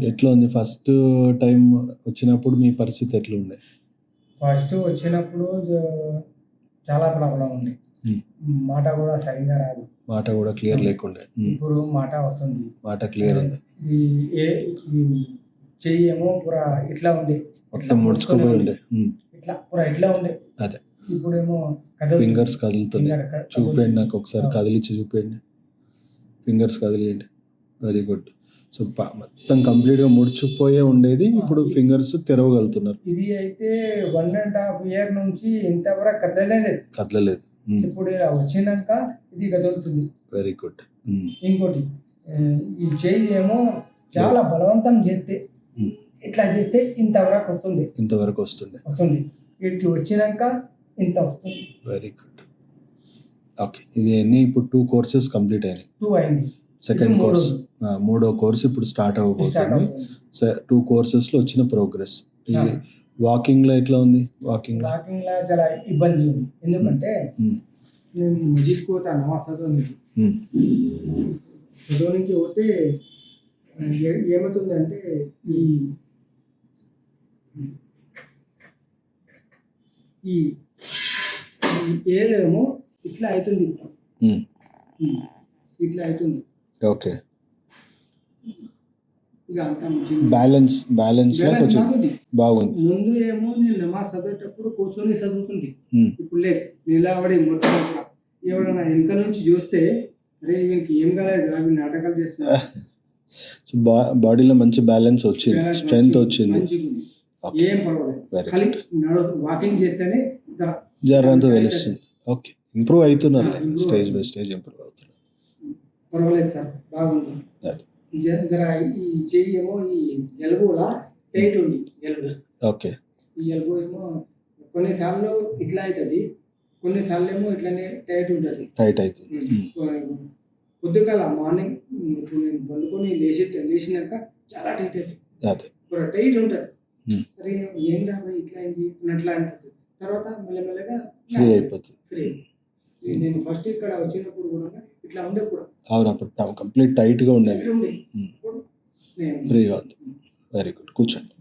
ఎట్లా ఉంది first time వచ్చినప్పుడు మీ పరిస్థితి ఎట్లుండే? ఫస్ట్ వచ్చినప్పుడు చాలా ప్రాబ్లమ్ ఉంది. మాట కూడా సరిగ్గా రాదు. మాట కూడా క్లియర్ లేకుండే. ఇప్పుడు మాట వస్తుంది. మాట క్లియర్ ఉంది. ఈ చెయ్యి ఏమో పూరా ఇట్లా ఉండే. మొత్తం ముడుచుకుపోయి ఉండే. ఇట్లా పూరా ఇట్లా ఉండే. అదే. ఇప్పుడేమో ఫింగర్స్ కదులుతున్నాయి. చూపేయండి నాకు ఒకసారి కదిలిచ్చి చూపేయండి. ఫింగర్స్ కదిలియండి. Very good. సో మొత్తం కంప్లీట్‌గా ముడిచిపోయే ఉండేది. ఇప్పుడు ఫింగర్స్ తెరవగలుగుతున్నారు. ఇది అయితే 1.5 ఇయర్ నుంచి ఇంతవరకు కదలలేదు. ఇప్పుడు వచ్చినాక ఇది కదులుతుంది. Very good. ఇంకోటి ఈ చెయ్యి ఏమో చాలా బలవంతం చేస్తే ఇట్లా చేస్తే ఇంతవరకు వస్తుంది. వీటికి వచ్చినాక ఇంత వస్తుంది. Very good. ఓకే. ఇది అన్ని ఇప్పుడు 2 కోర్సెస్ కంప్లీట్ అయినాయి. 2 అయింది. సెకండ్ కోర్స్, మూడో కోర్స్ ఇప్పుడు స్టార్ట్ అవ్వబోతుంది. 2 కోర్సెస్లో వచ్చిన ప్రోగ్రెస్. ఈ వాకింగ్లో ఎట్లా ఉంది? వాకింగ్లో చాలా ఇబ్బంది ఉంది. ఎందుకంటే నేను మస్జిద్ పోతా, నమాజ్ చదవడానికి పోతే ఏమవుతుందంటే ఈ ఏలేమో ఇట్లా అవుతుంది. ఓకే. ఇక అంతా బ్యాలెన్స్ లో కొంచెం బాగుంది. ముందు ఏమో నేను నమాజ్ చదివేటప్పుడు కూర్చొని చదువుతుంది. ఇప్పుడు లేదు, నిలబడి మొత్తం ఎవరైనా వెనక నుంచి చూస్తే అరే వీనికి ఏం కాలేదు, అవి నాటకాలు చేస్తున్నారు. బాడీలో మంచి బ్యాలెన్స్ వచ్చింది, స్ట్రెంగ్త్ వచ్చింది. ఏం పర్వాలేదు. వాకింగ్ చేస్తేనే జరంతా తెలుస్తుంది. ఓకే, ఇంప్రూవ్ అవుతున్నారు. స్టేజ్ బై స్టేజ్ ఇంప్రూవ్ అవుతున్నారు. పర్వాలేదు సార్, బాగుంది. జర ఈ చెయ్యి ఏమో ఈ ఎల్బోలా టైట్ ఉంది. ఓకే. ఈ ఎల్బో ఏమో కొన్నిసార్లు ఇట్లా అవుతుంది, కొన్నిసార్లు ఏమో ఇట్లానే టైట్ ఉంటుంది. పొద్దుకాల మార్నింగ్ ఇప్పుడు నేను పండుకొని లేచినాక చాలా టైట్ అవుతుంది. టైట్ ఉంటుంది. సరే ఏం రాబోయే ఇట్లా అయింది అట్లా అనిపిస్తుంది. తర్వాత మెల్లమెల్లగా ఫ్రీ అయిపోతుంది. నేను ఫస్ట్ ఇక్కడ వచ్చినప్పుడు కూడా ఇట్లా ఉండే కూడా అప్పుడు కంప్లీట్ టైట్ గా ఉండేది. ఫ్రీగా ఉంది. Very good. కూర్చోండి.